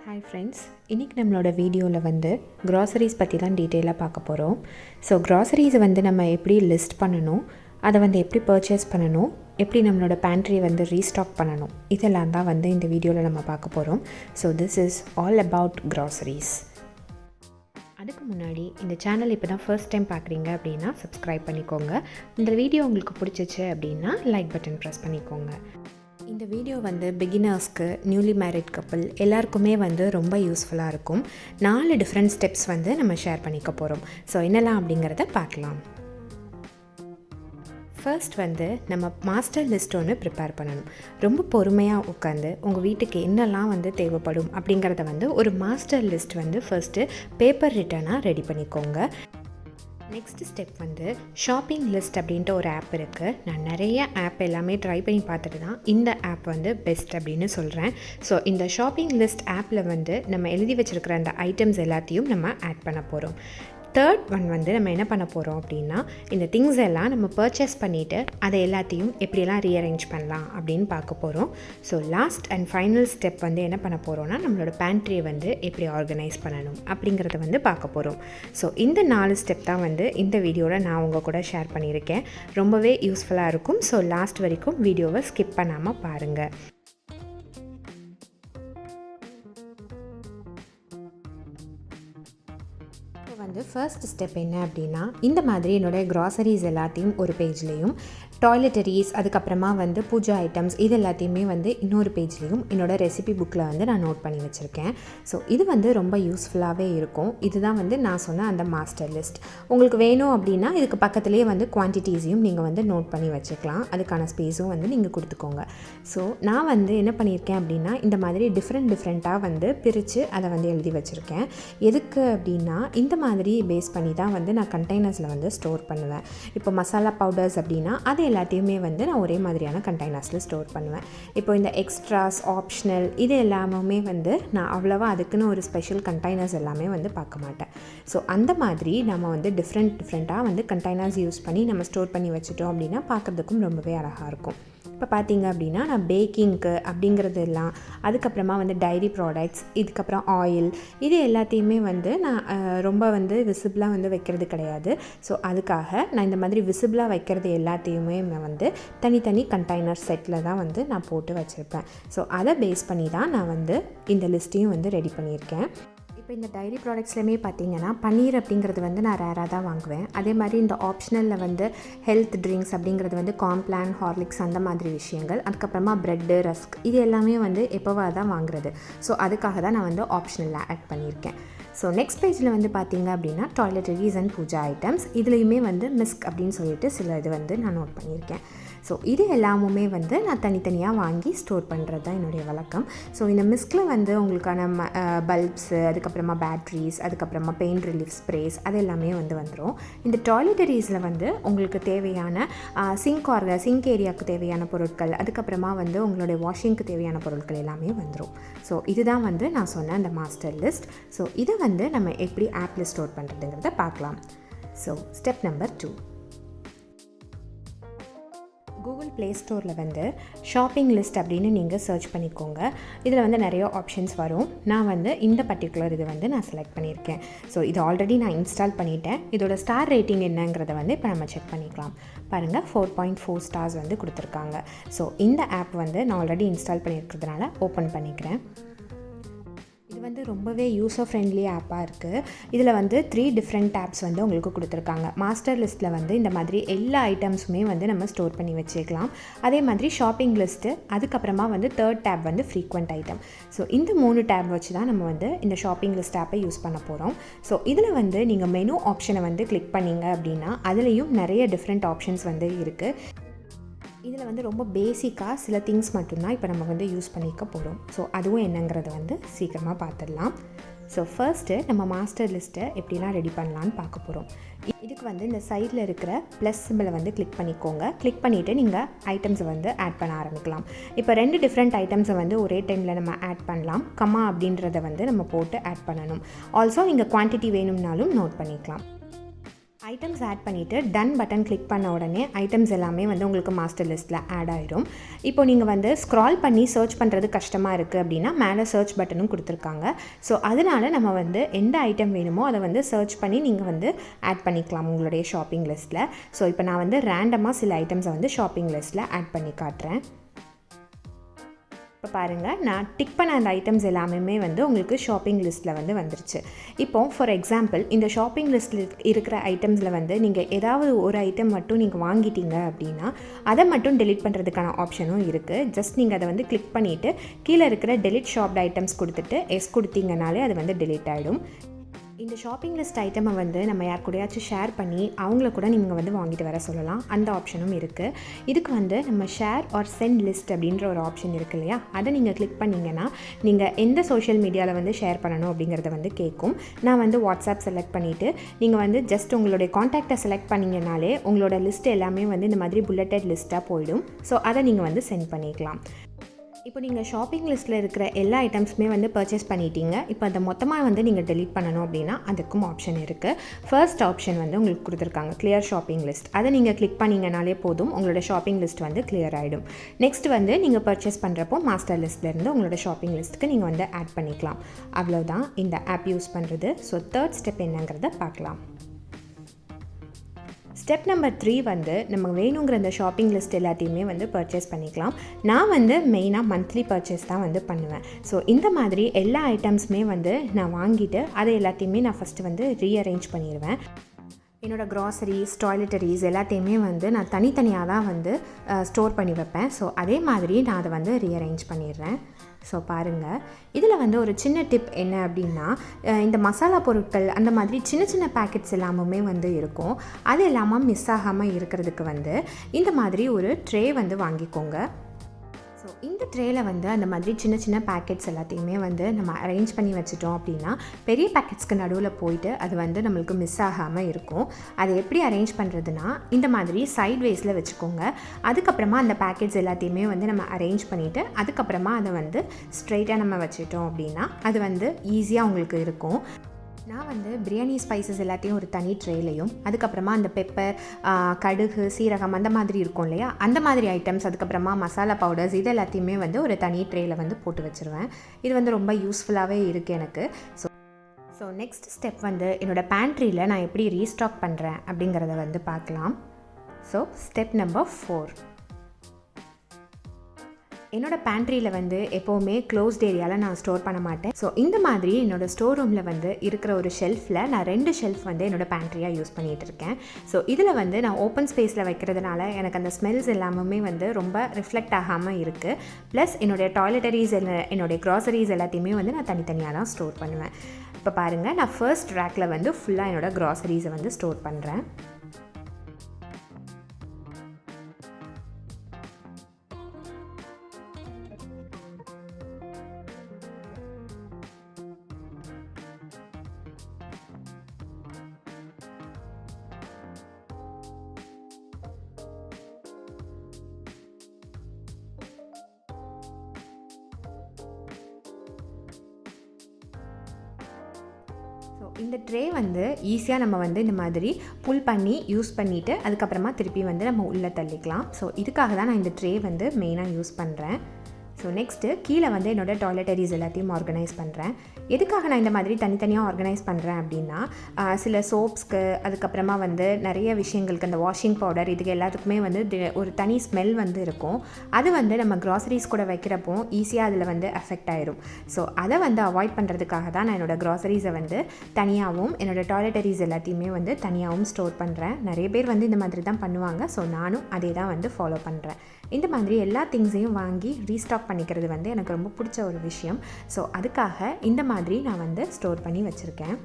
Hi friends, இன்றைக்கி நம்மளோட வீடியோவில் வந்து க்ராசரிஸ் பற்றி தான் டீட்டெயிலாக பார்க்க போகிறோம். ஸோ க்ராசரிஸை வந்து நம்ம எப்படி லிஸ்ட் பண்ணணும், அதை வந்து எப்படி பர்ச்சேஸ் பண்ணணும், எப்படி நம்மளோட பேண்ட்ரியை வந்து ரீஸ்டாக் பண்ணணும், இதெல்லாம் தான் வந்து இந்த வீடியோவில் நம்ம பார்க்க போகிறோம். So this is all about groceries. அதுக்கு முன்னாடி இந்த சேனல் இப்போ தான் ஃபர்ஸ்ட் டைம் பார்க்குறீங்க அப்படின்னா சப்ஸ்கிரைப் பண்ணிக்கோங்க. இந்த வீடியோ உங்களுக்கு பிடிச்சிச்சு அப்படின்னா லைக் பட்டன் ப்ரெஸ் பண்ணிக்கோங்க. இந்த வீடியோ வந்து பிகினர்ஸ்க்கு, நியூலி மேரிட் கப்புள் எல்லாருக்குமே வந்து ரொம்ப யூஸ்ஃபுல்லாக இருக்கும். 4 டிஃப்ரெண்ட் ஸ்டெப்ஸ் வந்து நம்ம ஷேர் பண்ணிக்க போகிறோம். ஸோ என்னெல்லாம் அப்படிங்கிறத பார்க்கலாம். ஃபர்ஸ்ட் வந்து நம்ம மாஸ்டர் லிஸ்ட் ஒன்று ப்ரிப்பேர் பண்ணணும். ரொம்ப பொறுமையாக உட்காந்து உங்கள் வீட்டுக்கு என்னெல்லாம் வந்து தேவைப்படும் அப்படிங்கிறத வந்து ஒரு மாஸ்டர் லிஸ்ட் வந்து ஃபர்ஸ்ட்டு பேப்பர் ரிட்டனாக ரெடி பண்ணிக்கோங்க. நெக்ஸ்ட் ஸ்டெப் வந்து ஷாப்பிங் லிஸ்ட் அப்படின்ட்டு ஒரு ஆப் இருக்குது. நான் நிறைய ஆப் எல்லாமே ட்ரை பண்ணி பார்த்துட்டு தான் இந்த ஆப் வந்து பெஸ்ட் அப்படின்னு சொல்கிறேன். ஸோ இந்த ஷாப்பிங் லிஸ்ட் ஆப்பில் வந்து நம்ம எழுதி வச்சுருக்கிற அந்த ஐட்டம்ஸ் எல்லாத்தையும் நம்ம ஆட் பண்ண போகிறோம். தேர்ட் ஒன் வந்து நம்ம என்ன பண்ண போகிறோம் அப்படின்னா, இந்த திங்ஸ் எல்லாம் நம்ம பர்ச்சேஸ் பண்ணிவிட்டு அதை எல்லாத்தையும் எப்படியெல்லாம் ரீஅரேஞ்ச் பண்ணலாம் அப்படின்னு பார்க்க போகிறோம். So last and final step வந்து என்ன பண்ண போகிறோம்னா, நம்மளோட பேண்ட்ரியை வந்து எப்படி ஆர்கனைஸ் பண்ணணும் அப்படிங்கிறத வந்து பார்க்க போகிறோம். ஸோ இந்த 4 ஸ்டெப் தான் வந்து இந்த வீடியோவில் நான் உங்கள் கூட ஷேர் பண்ணியிருக்கேன். ரொம்பவே யூஸ்ஃபுல்லாக இருக்கும். ஸோ லாஸ்ட் வரைக்கும் வீடியோவை ஸ்கிப் பண்ணாமல் பாருங்கள். வந்து ஃபர்ஸ்ட் ஸ்டெப் என்ன அப்படின்னா, இந்த மாதிரி என்னோடய க்ராசரிஸ் எல்லாத்தையும் ஒரு பேஜ்லேயும், டாய்லெட்டரிஸ், அதுக்கப்புறமா வந்து பூஜா ஐட்டம்ஸ் இது எல்லாத்தையுமே வந்து இன்னொரு பேஜ்லேயும் என்னோடய ரெசிபி புக்கில் வந்து நான் நோட் பண்ணி வச்சுருக்கேன். ஸோ இது வந்து ரொம்ப யூஸ்ஃபுல்லாகவே இருக்கும். இதுதான் வந்து நான் சொன்ன அந்த மாஸ்டர் லிஸ்ட். உங்களுக்கு வேணும் அப்படின்னா இதுக்கு பக்கத்துலேயே வந்து குவான்டிட்டிஸையும் நீங்கள் வந்து நோட் பண்ணி வச்சுக்கலாம். அதுக்கான ஸ்பேஸும் வந்து நீங்கள் கொடுத்துக்கோங்க. ஸோ நான் வந்து என்ன பண்ணியிருக்கேன் அப்படின்னா, இந்த மாதிரி டிஃப்ரெண்ட்டாக வந்து பிரித்து அதை வந்து எழுதி வச்சுருக்கேன். எதுக்கு அப்படின்னா, இந்த மாதிரி பேஸ் பண்ணி தான் வந்து நான் கண்டெய்னர்ஸில் வந்து ஸ்டோர் பண்ணுவேன். இப்போ மசாலா பவுடர்ஸ் அப்படின்னா அது எல்லாத்தையுமே வந்து நான் ஒரே மாதிரியான கண்டெய்னர்ஸில் ஸ்டோர் பண்ணுவேன். இப்போ இந்த எக்ஸ்ட்ராஸ், ஆப்ஷனல் இது எல்லாமே வந்து நான் அவ்வளோவா அதுக்குன்னு ஒரு ஸ்பெஷல் கண்டெய்னர்ஸ் எல்லாமே வந்து பார்க்க மாட்டேன். ஸோ அந்த மாதிரி நம்ம வந்து டிஃப்ரெண்ட்டாக வந்து கண்டெய்னர்ஸ் யூஸ் பண்ணி நம்ம ஸ்டோர் பண்ணி வச்சுட்டோம் அப்படின்னா பார்க்குறதுக்கும் ரொம்பவே அழகாக இருக்கும். இப்போ பார்த்தீங்க அப்படின்னா, நான் பேக்கிங்க்கு அப்படிங்கிறது எல்லாம், அதுக்கப்புறமா வந்து டைரி ப்ராடக்ட்ஸ், இதுக்கப்புறம் ஆயில், இது எல்லாத்தையுமே வந்து நான் ரொம்ப வந்து விசிபிளாக வந்து வைக்கிறது கிடையாது. ஸோ அதுக்காக நான் இந்த மாதிரி விசிபிளாக வைக்கிறது எல்லாத்தையுமே நான் வந்து தனித்தனி கண்டெய்னர் செட்டில் தான் வந்து நான் போட்டு வச்சுருப்பேன். ஸோ அதை பேஸ் பண்ணி தான் நான் வந்து இந்த லிஸ்ட்டையும் வந்து ரெடி பண்ணியிருக்கேன். இப்போ இந்த டைரி ப்ராடக்ட்ஸ்லையுமே பார்த்தீங்கன்னா, பன்னீர் அப்படிங்கிறது வந்து நான் ரேராக தான் வாங்குவேன். அதே மாதிரி இந்த ஆப்ஷனலில் வந்து ஹெல்த் ட்ரிங்க்ஸ் அப்படிங்கிறது வந்து காம்ப்ளான், ஹார்லிக்ஸ் அந்த மாதிரி விஷயங்கள், அதுக்கப்புறமா ப்ரெட்டு, ரஸ்க் இது எல்லாமே வந்து எப்போவாக தான் வாங்குறது. ஸோ அதுக்காக தான் நான் வந்து ஆப்ஷனலில் ஆட் பண்ணியிருக்கேன். ஸோ நெக்ஸ்ட் பேஜில் வந்து பார்த்தீங்க அப்படின்னா, டாய்லெட்டரிஸ் அண்ட் பூஜா ஐட்டம்ஸ் இதுலேயுமே வந்து மிஸ்க் அப்படின்னு சொல்லிட்டு சில இது வந்து நான் நோட் பண்ணியிருக்கேன். ஸோ இது எல்லாமுமே வந்து நான் தனித்தனியாக வாங்கி ஸ்டோர் பண்ணுறது தான் என்னுடைய வழக்கம். ஸோ இந்த மிஸ்கில் வந்து உங்களுக்கான பல்ப்ஸு, அதுக்கப்புறமா பேட்ரிஸ், அதுக்கப்புறமா பெயின் ரிலீஃப் ஸ்ப்ரேஸ் அது எல்லாமே வந்து வந்துடும். இந்த டாய்லெட்டரிஸில் வந்து உங்களுக்கு தேவையான சிங்க் ஏரியாவுக்கு தேவையான பொருட்கள், அதுக்கப்புறமா வந்து உங்களுடைய வாஷிங்க்கு தேவையான பொருட்கள் எல்லாமே வந்துடும். ஸோ இதுதான் வந்து நான் சொன்ன அந்த மாஸ்டர் லிஸ்ட். ஸோ இதை வந்து நம்ம எப்படி ஆப்பில் ஸ்டோர் பண்ணுறதுங்கிறத பார்க்கலாம். So step number 2, Google play ஸ்டோரில் வந்து ஷாப்பிங் லிஸ்ட் அப்படின்னு நீங்கள் சர்ச் பண்ணிக்கோங்க. இதில் வந்து நிறைய ஆப்ஷன்ஸ் வரும். நான் வந்து இந்த பர்டிகுலர் இது வந்து நான் செலக்ட் பண்ணியிருக்கேன். ஸோ இது ஆல்ரெடி நான் இன்ஸ்டால் பண்ணிட்டேன். இதோட ஸ்டார் ரேட்டிங் என்னங்கிறத வந்து இப்போ நம்ம செக் பண்ணிக்கலாம். பாருங்கள், 4.4 ஸ்டார்ஸ் வந்து கொடுத்துருக்காங்க. ஸோ இந்த ஆப் வந்து நான் ஆல்ரெடி இன்ஸ்டால் பண்ணியிருக்கிறதுனால ஓப்பன் பண்ணிக்கிறேன். இது வந்து ரொம்பவே யூசர் ஃப்ரெண்ட்லி ஆப்பாக இருக்குது. இதில் வந்து 3 டிஃப்ரெண்ட் டேப்ஸ் வந்து உங்களுக்கு கொடுத்துருக்காங்க. மாஸ்டர் லிஸ்ட்டில் வந்து இந்த மாதிரி எல்லா ஐட்டம்ஸுமே வந்து நம்ம ஸ்டோர் பண்ணி வச்சுக்கலாம். அதே மாதிரி ஷாப்பிங் லிஸ்ட்டு, அதுக்கப்புறமா வந்து 3rd டேப் வந்து ஃப்ரீக்வெண்ட் ஐட்டம். ஸோ இந்த 3 டேப் வச்சு தான் நம்ம வந்து இந்த ஷாப்பிங் லிஸ்ட் ஆப்பை யூஸ் பண்ண போகிறோம். ஸோ இதில் வந்து நீங்கள் மெனு ஆப்ஷனை வந்து கிளிக் பண்ணிங்க அப்படின்னா அதுலேயும் நிறைய டிஃப்ரெண்ட் ஆப்ஷன்ஸ் வந்து இருக்குது. இதில் வந்து ரொம்ப பேசிக்காக சில திங்ஸ் மட்டும்தான் இப்போ நம்ம வந்து யூஸ் பண்ணிக்க போகிறோம். ஸோ அதுவும் என்னங்கிறத வந்து சீக்கிரமாக பார்த்துடலாம். ஸோ ஃபர்ஸ்ட்டு நம்ம மாஸ்டர் லிஸ்ட்டை எப்படிலாம் ரெடி பண்ணலான்னு பார்க்க போகிறோம். இதுக்கு வந்து இந்த சைடில் இருக்கிற ப்ளஸ் சிம்பிளை வந்து கிளிக் பண்ணிக்கோங்க. கிளிக் பண்ணிவிட்டு நீங்கள் ஐட்டம்ஸை வந்து ஆட் பண்ண ஆரம்பிக்கலாம். இப்போ 2 டிஃப்ரெண்ட் ஐட்டம்ஸை வந்து ஒரே டைமில் நம்ம ஆட் பண்ணலாம். கமா அப்படின்றத வந்து நம்ம போட்டு ஆட் பண்ணணும். ஆல்சோ நீங்கள் குவான்டிட்டி வேணும்னாலும் நோட் பண்ணிக்கலாம். ஐட்டம்ஸ் ஆட் பண்ணிவிட்டு டன் பட்டன் கிளிக் பண்ண உடனே ஐட்டம்ஸ் எல்லாமே வந்து உங்களுக்கு மாஸ்டர் லிஸ்ட்டில் ஆட் ஆயிடும். இப்போ நீங்கள் வந்து ஸ்க்ரால் பண்ணி சர்ச் பண்ணுறது கஷ்டமாக இருக்குது அப்படின்னா மேலே சர்ச் பட்டனும் கொடுத்துருக்காங்க. ஸோ அதனால் நம்ம வந்து எந்த ஐட்டம் வேணுமோ அதை வந்து சர்ச் பண்ணி நீங்கள் வந்து ஆட் பண்ணிக்கலாம் உங்களுடைய ஷாப்பிங் லிஸ்ட்டில். ஸோ இப்போ நான் வந்து ரேண்டமாக சில ஐட்டம்ஸை வந்து ஷாப்பிங் லிஸ்ட்டில் ஆட் பண்ணி காட்டுறேன். இப்போ பாருங்கள், நான் டிக் பண்ண அந்த ஐட்டம்ஸ் எல்லாமே வந்து உங்களுக்கு ஷாப்பிங் லிஸ்ட்டில் வந்து வந்துருச்சு. இப்போ ஃபார் எக்ஸாம்பிள் இந்த ஷாப்பிங் லிஸ்ட்டில் இருக்கிற ஐட்டம்ஸில் வந்து நீங்கள் ஏதாவது ஒரு ஐட்டம் மட்டும் நீங்கள் வாங்கிட்டீங்க அப்படின்னா அதை மட்டும் டெலிட் பண்ணுறதுக்கான ஆப்ஷனும் இருக்குது. ஜஸ்ட் நீங்கள் அதை வந்து கிளிக் பண்ணிவிட்டு கீழே இருக்கிற டெலிட் ஷாப்ட் ஐட்டம்ஸ் கொடுத்துட்டு எஸ் கொடுத்தீங்கனாலே அது வந்து டெலிட் ஆகிடும். இந்த ஷாப்பிங் லிஸ்ட் ஐட்டமை வந்து நம்ம யார் கூடயாச்சும் ஷேர் பண்ணி அவங்கள கூட நீங்கள் வந்து வாங்கிட்டு வர சொல்லலாம். அந்த ஆப்ஷனும் இருக்குது. இதுக்கு வந்து நம்ம ஷேர் ஆர் சென்ட் லிஸ்ட் அப்படின்ற ஒரு ஆப்ஷன் இருக்குது இல்லையா, அதை நீங்கள் கிளிக் பண்ணிங்கன்னா நீங்கள் எந்த சோஷியல் மீடியாவில் வந்து ஷேர் பண்ணணும் அப்படிங்கிறத வந்து கேட்கும். நான் வந்து வாட்ஸ்அப் செலக்ட் பண்ணிவிட்டு நீங்கள் வந்து ஜஸ்ட் உங்களுடைய காண்டாக்டை செலக்ட் பண்ணிங்கனாலே உங்களோட லிஸ்ட் எல்லாமே வந்து இந்த மாதிரி புல்லட்டட் லிஸ்ட்டாக போயிடும். ஸோ அதை நீங்கள் வந்து சென்ட் பண்ணிக்கலாம். இப்போ நீங்கள் ஷாப்பிங் லிஸ்ட்டில் இருக்கிற எல்லா ஐட்டம்ஸுமே வந்து பர்ச்சேஸ் பண்ணிட்டீங்க. இப்போ அதை மொத்தமாக வந்து நீங்கள் டெலீட் பண்ணணும் அப்படின்னா அதுக்கும் ஆப்ஷன் இருக்குது. ஃபர்ஸ்ட் ஆப்ஷன் வந்து உங்களுக்கு கொடுத்துருக்காங்க கிளியர் ஷாப்பிங் லிஸ்ட். அதை நீங்கள் கிளிக் பண்ணிங்கனாலே போதும், உங்களோட ஷாப்பிங் லிஸ்ட் வந்து கிளியர் ஆகிடும். நெக்ஸ்ட் வந்து நீங்கள் பர்ச்சேஸ் பண்ணுறப்போ மாஸ்டர் லிஸ்ட்லேருந்து உங்களோட ஷாப்பிங் லிஸ்ட்டுக்கு நீங்கள் வந்து ஆட் பண்ணிக்கலாம். அவ்வளோதான் இந்த ஆப் யூஸ் பண்ணுறது. ஸோ தேர்ட் ஸ்டெப் என்னங்கிறத பார்க்கலாம். ஸ்டெப் நம்பர் 3 வந்து நம்ம வேணுங்கிற அந்த ஷாப்பிங் லிஸ்ட் எல்லாத்தையுமே வந்து பர்ச்சேஸ் பண்ணிக்கலாம். நான் வந்து மெயினாக மந்த்லி பர்ச்சேஸ் தான் வந்து பண்ணுவேன். ஸோ இந்த மாதிரி எல்லா ஐட்டம்ஸுமே வந்து நான் வாங்கிட்டு அதை எல்லாத்தையுமே நான் ஃபஸ்ட்டு வந்து ரீஅரேஞ்ச் பண்ணிடுவேன். என்னோடய க்ராசரிஸ், டாய்லெட்டரிஸ் எல்லாத்தையுமே வந்து நான் தனித்தனியாக தான் வந்து ஸ்டோர் பண்ணி வைப்பேன். ஸோ அதே மாதிரி நான் அதை வந்து ரீஅரேஞ்ச் பண்ணிடுறேன். ஸோ பாருங்கள், இதில் வந்து ஒரு சின்ன டிப் என்ன அப்படின்னா, இந்த மசாலா பொருட்கள் அந்த மாதிரி சின்ன சின்ன பேக்கெட்ஸ் எல்லாமுமே வந்து இருக்கும். அது எல்லாமே மிஸ் ஆகாமல் இருக்கிறதுக்கு வந்து இந்த மாதிரி ஒரு ட்ரே வந்து வாங்கிக்கோங்க. ஸோ இந்த ட்ரேயில் வந்து அந்த மாதிரி சின்ன சின்ன பேக்கெட்ஸ் எல்லாத்தையுமே வந்து நம்ம அரேஞ்ச் பண்ணி வச்சுட்டோம் அப்படின்னா பெரிய பேக்கெட்ஸ்க்கு நடுவில் போயிட்டு அது வந்து நம்மளுக்கு மிஸ் ஆகாமல் இருக்கும். அதை எப்படி அரேஞ்ச் பண்ணுறதுனா, இந்த மாதிரி சைட்வேஸில் வச்சுக்கோங்க. அதுக்கப்புறமா அந்த பேக்கெட்ஸ் எல்லாத்தையுமே வந்து நம்ம அரேஞ்ச் பண்ணிவிட்டு அதுக்கப்புறமா அதை வந்து ஸ்ட்ரெயிட்டாக நம்ம வச்சுட்டோம் அப்படின்னா அது வந்து ஈஸியாக உங்களுக்கு இருக்கும். நான் வந்து பிரியாணி ஸ்பைசஸ் எல்லாத்தையும் ஒரு தனி ட்ரேலையும், அதுக்கப்புறமா அந்த பெப்பர், கடுகு, சீரகம் அந்த மாதிரி இருக்கும் இல்லையா, அந்த மாதிரி ஐட்டம்ஸ், அதுக்கப்புறமா மசாலா பவுடர்ஸ் இது எல்லாத்தையுமே வந்து ஒரு தனி ட்ரேயில் வந்து போட்டு வச்சுருவேன். இது வந்து ரொம்ப யூஸ்ஃபுல்லாகவே இருக்குது எனக்கு. ஸோ நெக்ஸ்ட் ஸ்டெப் வந்து என்னோடய பேண்ட்ரியில் நான் எப்படி ரீஸ்டாக் பண்ணுறேன் அப்படிங்கிறத வந்து பார்க்கலாம். So step number 4. என்னோடய பேண்ட்ரியில் வந்து எப்போவுமே க்ளோஸ்ட் ஏரியாவில் நான் ஸ்டோர் பண்ண மாட்டேன். ஸோ இந்த மாதிரி என்னோடய ஸ்டோர் ரூமில் வந்து இருக்கிற ஒரு ஷெல்ஃபில் நான் 2 ஷெல்ஃப் வந்து என்னோடய பேண்ட்ரியாக யூஸ் பண்ணிகிட்டு இருக்கேன். ஸோ இதில் வந்து நான் ஓப்பன் ஸ்பேஸில் வைக்கிறதுனால எனக்கு அந்த ஸ்மெல்ஸ் எல்லாமே வந்து ரொம்ப ரிஃப்ளெக்ட் ஆகாமல் இருக்குது. ப்ளஸ் என்னுடைய டாய்லெட்டரிஸ், என்னுடைய க்ராசரிஸ் எல்லாத்தையுமே வந்து நான் தனித்தனியாக தான் ஸ்டோர் பண்ணுவேன். இப்போ பாருங்கள், நான் ஃபர்ஸ்ட் ரேக்கில் வந்து ஃபுல்லாக என்னோடய க்ராசரிஸை வந்து ஸ்டோர் பண்ணுறேன். ஸோ இந்த ட்ரே வந்து ஈஸியாக நம்ம வந்து இந்த மாதிரி புல் பண்ணி யூஸ் பண்ணிவிட்டு அதுக்கப்புறமா திருப்பி வந்து நம்ம உள்ளே தள்ளிக்கலாம். ஸோ இதுக்காக தான் நான் இந்த ட்ரே வந்து மெயினாக யூஸ் பண்ணுறேன். ஸோ நெக்ஸ்ட்டு கீழே வந்து என்னோடய டாய்லெட்டரிஸ் எல்லாத்தையும் ஆர்கனைஸ் பண்ணுறேன். எதுக்காக நான் இந்த மாதிரி தனித்தனியாக ஆர்கனைஸ் பண்ணுறேன் அப்படின்னா, சில சோப்ஸ்க்கு, அதுக்கப்புறமா வந்து நிறைய விஷயங்களுக்கு, அந்த வாஷிங் பவுடர், இதுக்கு எல்லாத்துக்குமே வந்து ஒரு தனி ஸ்மெல் வந்து இருக்கும். அது வந்து நம்ம க்ராசரிஸ் கூட வைக்கிறப்போ ஈஸியாக அதில் வந்து அஃபெக்ட் ஆயிரும். ஸோ அதை வந்து அவாய்ட் பண்ணுறதுக்காக தான் நான் என்னோடய க்ராசரிஸை வந்து தனியாகவும் என்னோடய டாய்லெட்டரிஸ் எல்லாத்தையுமே வந்து தனியாகவும் ஸ்டோர் பண்ணுறேன். நிறைய பேர் வந்து இந்த மாதிரி தான் பண்ணுவாங்க. ஸோ நானும் அதே தான் வந்து ஃபாலோ பண்ணுறேன். இந்த மாதிரி எல்லா திங்ஸையும் வாங்கி ரீஸ்டாக் பண்ணிக்கிறது வந்து எனக்கு ரொம்ப பிடிச்ச ஒரு விஷயம். ஸோ அதுக்காக இந்த மாதிரி நான் வந்து ஸ்டோர் பண்ணி வச்சுருக்கேன்.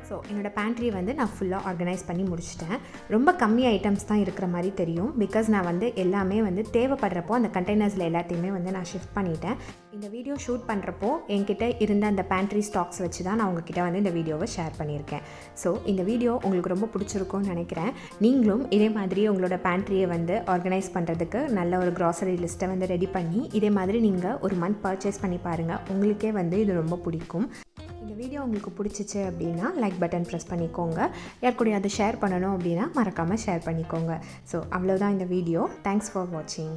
ஸோ என்னோடய பேண்ட்ரி வந்து நான் ஃபுல்லாக ஆர்கனைஸ் பண்ணி முடிச்சிட்டேன். ரொம்ப கம்மி ஐட்டம்ஸ் தான் இருக்கிற மாதிரி தெரியும். பிகாஸ் நான் வந்து எல்லாமே வந்து தேவைப்படுறப்போ அந்த கண்டெய்னர்ஸில் எல்லாத்தையுமே வந்து நான் ஷிஃப்ட் பண்ணிட்டேன். இந்த வீடியோ ஷூட் பண்ணுறப்போ என்கிட்ட இருந்த அந்த பேண்ட்ரி ஸ்டாக்ஸ் வச்சு தான் நான் உங்ககிட்ட வந்து இந்த வீடியோவை ஷேர் பண்ணியிருக்கேன். ஸோ இந்த வீடியோ உங்களுக்கு ரொம்ப பிடிச்சிருக்கும்னு நினைக்கிறேன். நீங்களும் இதே மாதிரி உங்களோட பேண்ட்ரியை வந்து ஆர்கனைஸ் பண்ணுறதுக்கு நல்ல ஒரு க்ராசரி லிஸ்ட்டை வந்து ரெடி பண்ணி இதே மாதிரி நீங்கள் ஒரு மந்த் பர்ச்சேஸ் பண்ணி பாருங்கள். உங்களுக்கே வந்து இது ரொம்ப பிடிக்கும். இந்த வீடியோ உங்களுக்கு பிடிச்சிச்சு அப்படின்னா லைக் பட்டன் ப்ரெஸ் பண்ணிக்கோங்க. யார் கூடயும் அதை ஷேர் பண்ணணும் அப்படின்னா மறக்காமல் ஷேர் பண்ணிக்கோங்க. ஸோ அவ்வளோதான் இந்த வீடியோ. தேங்க்ஸ் ஃபார் வாட்சிங்.